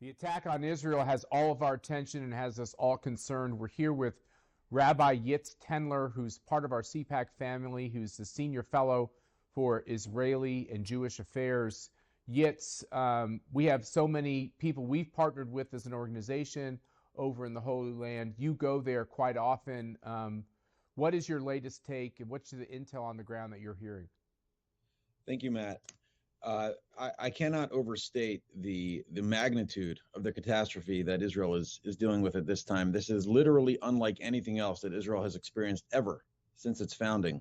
The attack on Israel has all of our attention and has us all concerned. We're here with Rabbi Yitz Tendler, who's part of our CPAC family, who's the senior fellow for Israeli and Jewish affairs. Yitz, we have so many people we've partnered with as an organization over in the Holy Land. You go there quite often. What is your latest take, and what's the intel on the ground that you're hearing? Thank you, Matt. I cannot overstate the magnitude of the catastrophe that Israel is dealing with at this time. This is literally unlike anything else that Israel has experienced ever since its founding.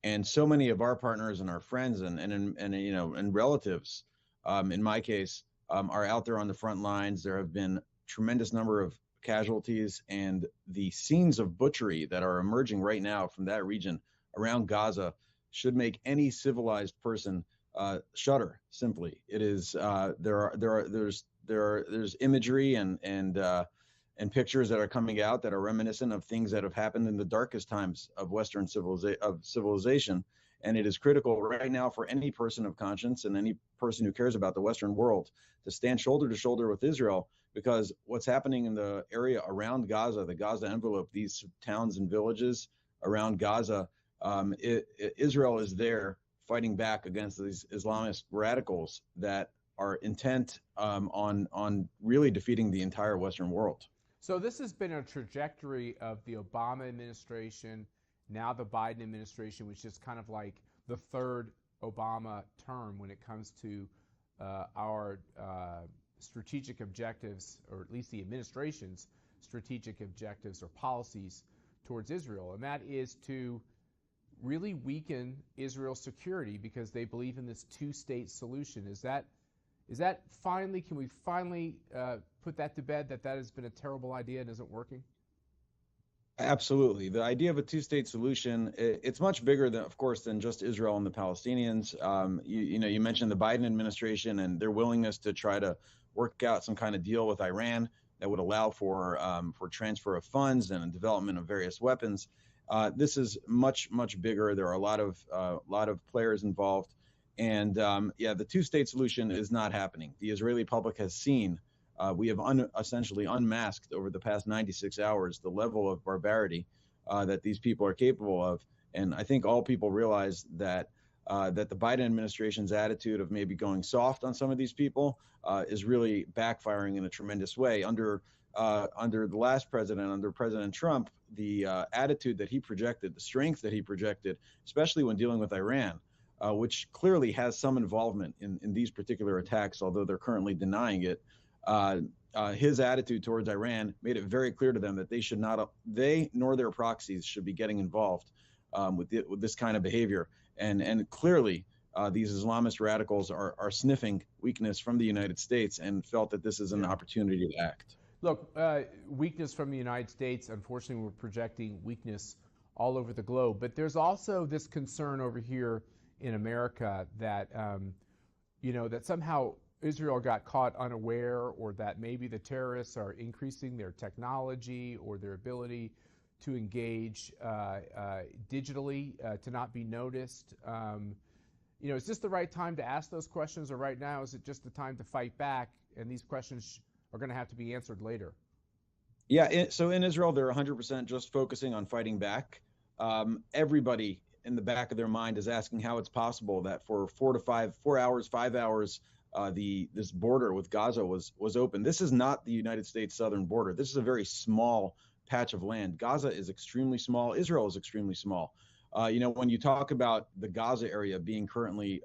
And so many of our partners and our friends and relatives, in my case, are out there on the front lines. There have been tremendous number of casualties, and the scenes of butchery that are emerging right now from that region around Gaza should make any civilized person shudder. Simply, it is there's imagery and pictures that are coming out that are reminiscent of things that have happened in the darkest times of Western civilization. And it is critical right now for any person of conscience and any person who cares about the Western world to stand shoulder to shoulder with Israel, because what's happening in the area around Gaza, the Gaza envelope, these towns and villages around Gaza, Israel is there fighting back against these Islamist radicals that are intent on really defeating the entire Western world. So this has been a trajectory of the Obama administration, now the Biden administration, which is kind of like the third Obama term when it comes to our strategic objectives, or at least the administration's strategic objectives or policies towards Israel. And that is to really weaken Israel's security because they believe in this two-state solution. Is that finally, can we finally put that to bed, that has been a terrible idea and isn't working? Absolutely. The idea of a two-state solution, it's much bigger than, of course, than just Israel and the Palestinians. You mentioned the Biden administration and their willingness to try to work out some kind of deal with Iran that would allow for transfer of funds and development of various weapons. This is much bigger. There are a lot of players involved, and the two-state solution is not happening. The Israeli public has seen. We have essentially unmasked over the past 96 hours the level of barbarity that these people are capable of, and I think all people realize that the Biden administration's attitude of maybe going soft on some of these people is really backfiring in a tremendous way. Under the last president, under President Trump, the attitude that he projected, the strength that he projected, especially when dealing with Iran, which clearly has some involvement in these particular attacks, although they're currently denying it. His attitude towards Iran made it very clear to them that they nor their proxies should be getting involved with this kind of behavior. And clearly, these Islamist radicals are sniffing weakness from the United States and felt that this is an opportunity to act. Look, weakness from the United States, unfortunately, we're projecting weakness all over the globe. But there's also this concern over here in America that, that somehow Israel got caught unaware, or that maybe the terrorists are increasing their technology or their ability to engage digitally to not be noticed. Is this the right time to ask those questions, or right now is it just the time to fight back, and these questions are going to have to be answered later? Yeah, so in Israel, they're 100% just focusing on fighting back. Everybody in the back of their mind is asking how it's possible that for 5 hours, this border with Gaza was open. This is not the United States southern border. This is a very small patch of land. Gaza is extremely small. Israel is extremely small. When you talk about the Gaza area being currently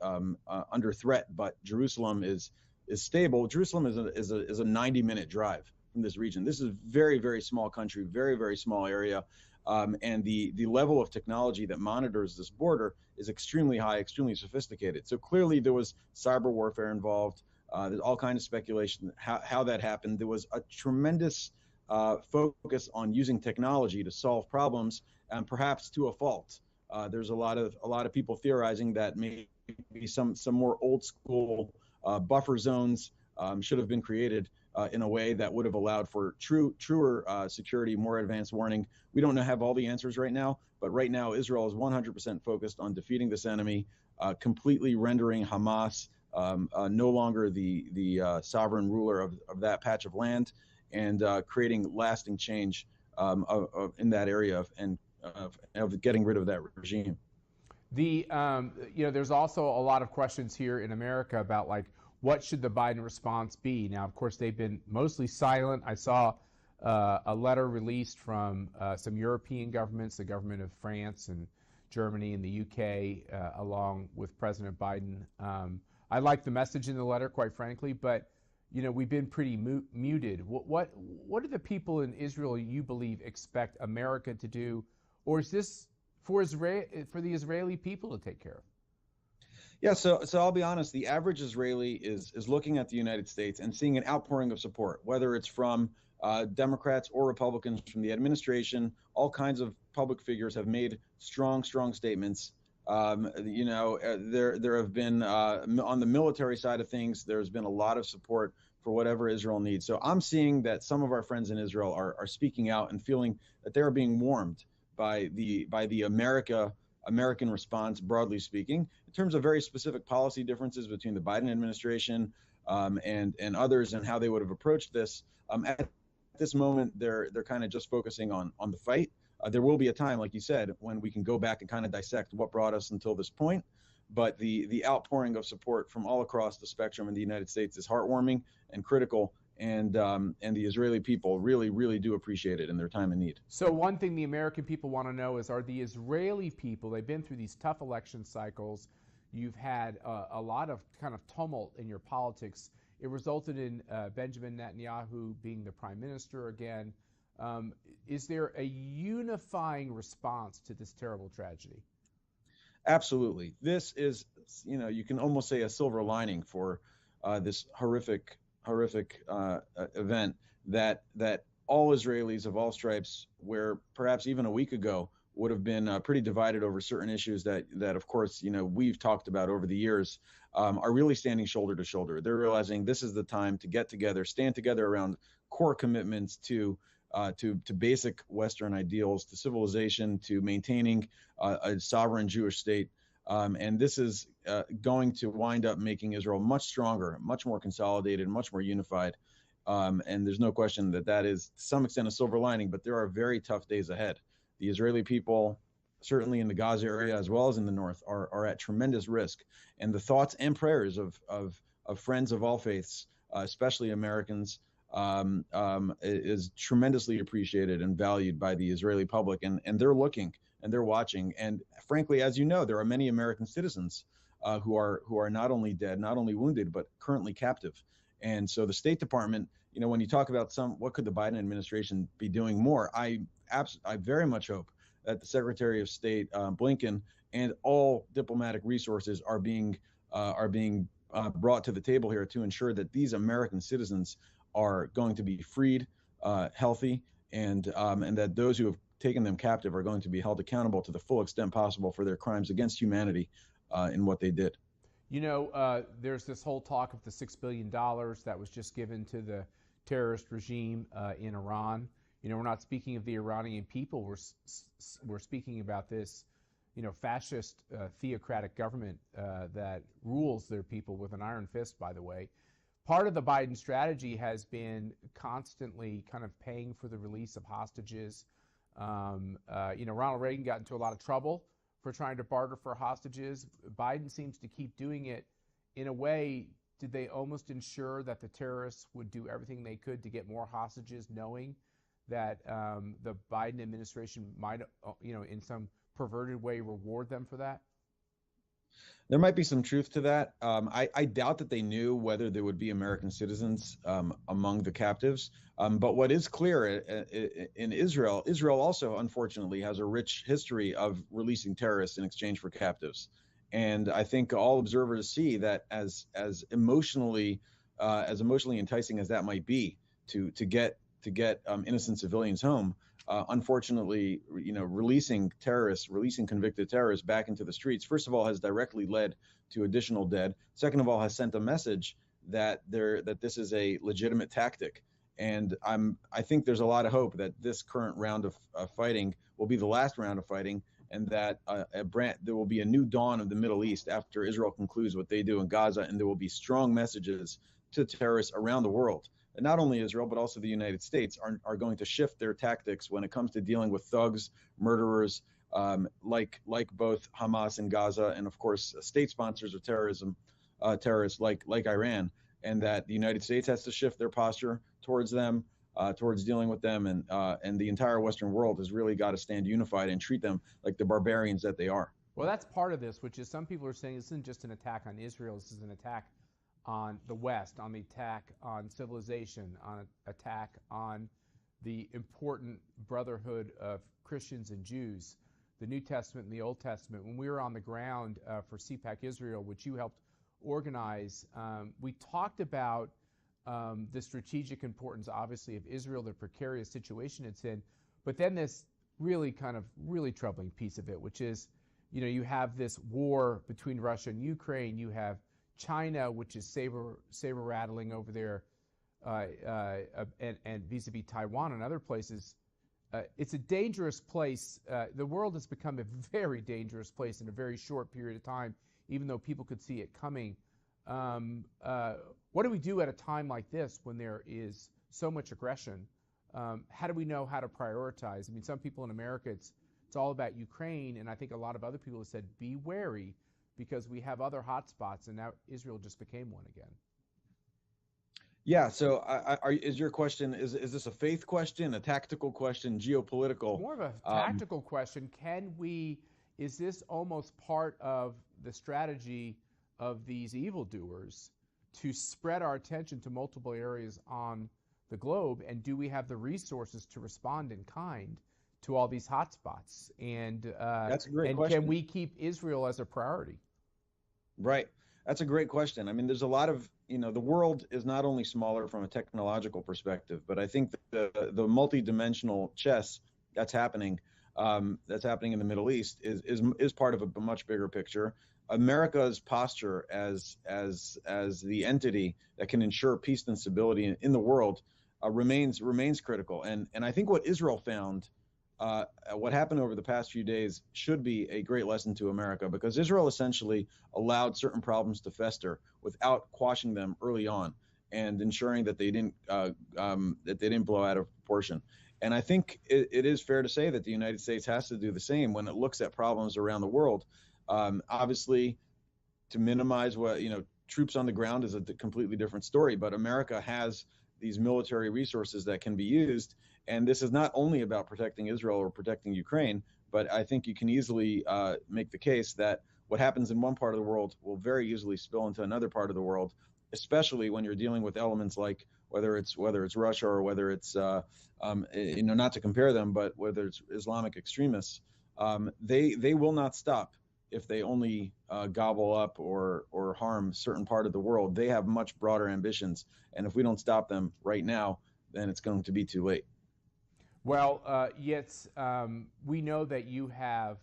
under threat, but Jerusalem is stable, Jerusalem is a 90-minute drive from this region. This is a very, very small country, very, very small area. And the level of technology that monitors this border is extremely high, extremely sophisticated. So clearly there was cyber warfare involved. There's all kinds of speculation how that happened. There was a tremendous focus on using technology to solve problems, and perhaps to a fault. There's a lot of people theorizing that maybe some more old school buffer zones should have been created in a way that would have allowed for truer security, more advanced warning. We don't have all the answers right now, but right now Israel is 100% focused on defeating this enemy, completely rendering Hamas no longer the sovereign ruler of that patch of land, and creating lasting change in that area of getting rid of that regime. There's also a lot of questions here in America about like what should the Biden response be. Now, of course, they've been mostly silent. I saw a letter released from some European governments, the government of France and Germany and the UK, along with President Biden. I like the message in the letter, quite frankly, but we've been pretty muted. What do the people in Israel, you believe, expect America to do, or is this for the Israeli people to take care of? Yeah, so I'll be honest. The average Israeli is looking at the United States and seeing an outpouring of support, whether it's from Democrats or Republicans, from the administration. All kinds of public figures have made strong statements. There have been on the military side of things, there's been a lot of support for whatever Israel needs. So I'm seeing that some of our friends in Israel are speaking out and feeling that they are being warmed by the American response, broadly speaking, in terms of very specific policy differences between the Biden administration and others, and how they would have approached this. At this moment, they're kind of just focusing on the fight. There will be a time, like you said, when we can go back and kind of dissect what brought us until this point. But the outpouring of support from all across the spectrum in the United States is heartwarming and critical. And the Israeli people really do appreciate it in their time of need. So one thing the American people want to know is, are the Israeli people, they've been through these tough election cycles. You've had a lot of kind of tumult in your politics. It resulted in Benjamin Netanyahu being the prime minister again. Is there a unifying response to this terrible tragedy? Absolutely. This is, you can almost say a silver lining for this horrific event that all Israelis of all stripes, where perhaps even a week ago would have been pretty divided over certain issues that of course we've talked about over the years, are really standing shoulder to shoulder. They're realizing this is the time to get together, stand together around core commitments to basic Western ideals, to civilization, to maintaining a sovereign Jewish state. And this is going to wind up making Israel much stronger, much more consolidated, much more unified. And there's no question that is, to some extent, a silver lining, but there are very tough days ahead. The Israeli people, certainly in the Gaza area as well as in the north, are at tremendous risk. And the thoughts and prayers of friends of all faiths, especially Americans, is tremendously appreciated and valued by the Israeli public. And they're looking and they're watching. And frankly, as you know, there are many American citizens who are not only dead, not only wounded, but currently captive. And so the State Department, when you talk about what could the Biden administration be doing more, I very much hope that the Secretary of State Blinken and all diplomatic resources are being brought to the table here to ensure that these American citizens are going to be freed, healthy, and that those who have taken them captive are going to be held accountable to the full extent possible for their crimes against humanity in what they did. There's this whole talk of the $6 billion that was just given to the terrorist regime in Iran. We're not speaking of the Iranian people. We're speaking about this, fascist theocratic government that rules their people with an iron fist, by the way. Part of the Biden strategy has been constantly kind of paying for the release of hostages. Ronald Reagan got into a lot of trouble for trying to barter for hostages. Biden seems to keep doing it. In a way, did they almost ensure that the terrorists would do everything they could to get more hostages, knowing that the Biden administration might, in some perverted way, reward them for that? There might be some truth to that. I doubt that they knew whether there would be American citizens among the captives. But what is clear in Israel also, unfortunately, has a rich history of releasing terrorists in exchange for captives. And I think all observers see that as emotionally enticing as that might be to get innocent civilians home. Unfortunately, releasing convicted terrorists back into the streets, first of all, has directly led to additional dead. Second of all, has sent a message that this is a legitimate tactic. And I think there's a lot of hope that this current round of fighting will be the last round of fighting, and that there will be a new dawn of the Middle East after Israel concludes what they do in Gaza, and there will be strong messages to terrorists around the world. And not only Israel, but also the United States are going to shift their tactics when it comes to dealing with thugs, murderers, like both Hamas and Gaza, and of course state sponsors of terrorism, terrorists like Iran, and that the United States has to shift their posture towards them, towards dealing with them, and the entire Western world has really got to stand unified and treat them like the barbarians that they are. Well, that's part of this, which is some people are saying this isn't just an attack on Israel, this is an attack on the West, on the attack on civilization, on an attack on the important brotherhood of Christians and Jews, the New Testament and the Old Testament. When we were on the ground for CPAC Israel, which you helped organize, we talked about the strategic importance, obviously, of Israel, the precarious situation it's in, but then this really troubling piece of it, which is, you have this war between Russia and Ukraine. You have China, which is saber rattling over there, and vis-a-vis Taiwan and other places. It's a dangerous place. The world has become a very dangerous place in a very short period of time, even though people could see it coming. What do we do at a time like this when there is so much aggression? How do we know how to prioritize? I mean, some people in America, it's all about Ukraine, and I think a lot of other people have said, be wary, because we have other hot spots, and now Israel just became one again. Yeah, so is your question, is this a faith question, a tactical question, geopolitical? More of a tactical question. Is this almost part of the strategy of these evildoers to spread our attention to multiple areas on the globe, and do we have the resources to respond in kind to all these hotspots? And that's a great question. Can we keep Israel as a priority? Right. That's a great question. I mean, there's a lot of, the world is not only smaller from a technological perspective, but I think the multidimensional chess that's happening in the Middle East is part of a much bigger picture. America's posture as the entity that can ensure peace and stability in the world remains critical. And I think what Israel found, what happened over the past few days, should be a great lesson to America, because Israel essentially allowed certain problems to fester without quashing them early on and ensuring that they didn't blow out of proportion. And I think it is fair to say that the United States has to do the same when it looks at problems around the world. Obviously, to minimize troops on the ground is a completely different story, but America has these military resources that can be used. And this is not only about protecting Israel or protecting Ukraine, but I think you can easily make the case that what happens in one part of the world will very easily spill into another part of the world, especially when you're dealing with elements like whether it's Russia or whether it's not to compare them, but whether it's Islamic extremists. They will not stop if they only gobble up or harm certain part of the world. They have much broader ambitions, and if we don't stop them right now, then it's going to be too late. Well, Yitz, we know that you have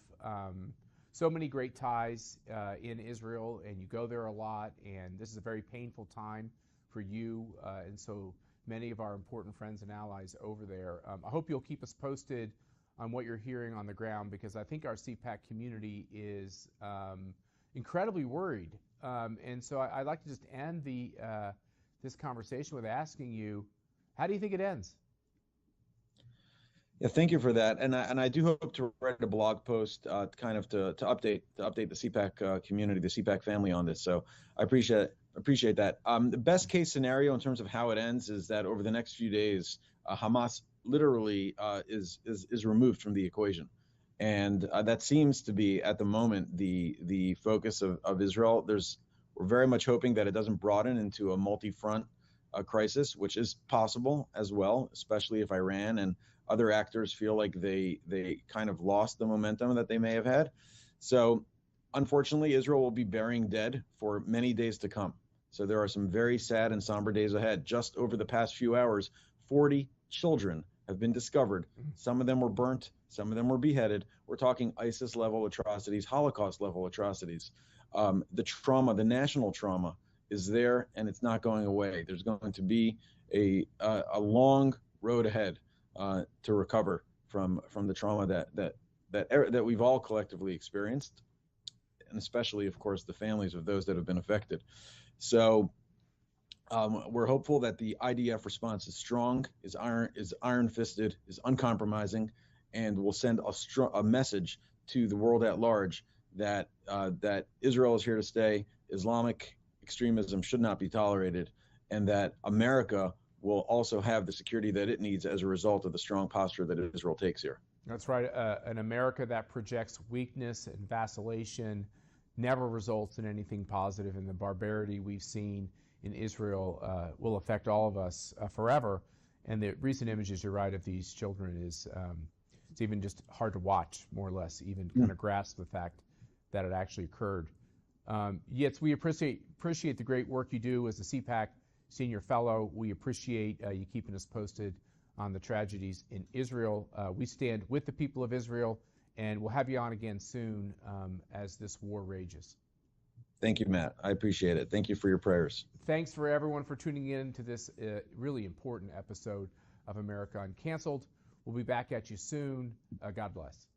so many great ties in Israel, and you go there a lot, and this is a very painful time for you and so many of our important friends and allies over there. I hope you'll keep us posted on what you're hearing on the ground, because I think our CPAC community is incredibly worried. And so I'd like to just end this conversation with asking you, how do you think it ends? Yeah, thank you for that, and I do hope to write a blog post, kind of to update the CPAC community, the CPAC family on this. So I appreciate that. The best case scenario in terms of how it ends is that over the next few days, Hamas literally is removed from the equation, and that seems to be at the moment the focus of Israel. We're very much hoping that it doesn't broaden into a multi-front crisis, which is possible as well, especially if Iran and other actors feel like they kind of lost the momentum that they may have had. So unfortunately, Israel will be burying dead for many days to come. So there are some very sad and somber days ahead. Just over the past few hours, 40 children have been discovered. Some of them were burnt, some of them were beheaded. We're talking ISIS-level atrocities, Holocaust-level atrocities. The trauma, the national trauma is there, and it's not going away. There's going to be a long road ahead to recover from the trauma that that we've all collectively experienced, and especially, of course, the families of those that have been affected. So we're hopeful that the IDF response is strong, is iron-fisted, is uncompromising, and will send a message to the world at large that that Israel is here to stay, Islamic extremism should not be tolerated, and that America will also have the security that it needs as a result of the strong posture that Israel takes here. That's right. An America that projects weakness and vacillation never results in anything positive, and the barbarity we've seen in Israel will affect all of us forever. And the recent images, you're right, of these children is it's even just hard to watch, more or less, even kind of grasp the fact that it actually occurred. Yes, we appreciate the great work you do as a CPAC Senior Fellow. We appreciate you keeping us posted on the tragedies in Israel. We stand with the people of Israel, and we'll have you on again soon as this war rages. Thank you, Matt. I appreciate it. Thank you for your prayers. Thanks for everyone for tuning in to this really important episode of America UnCanceled. We'll be back at you soon. God bless.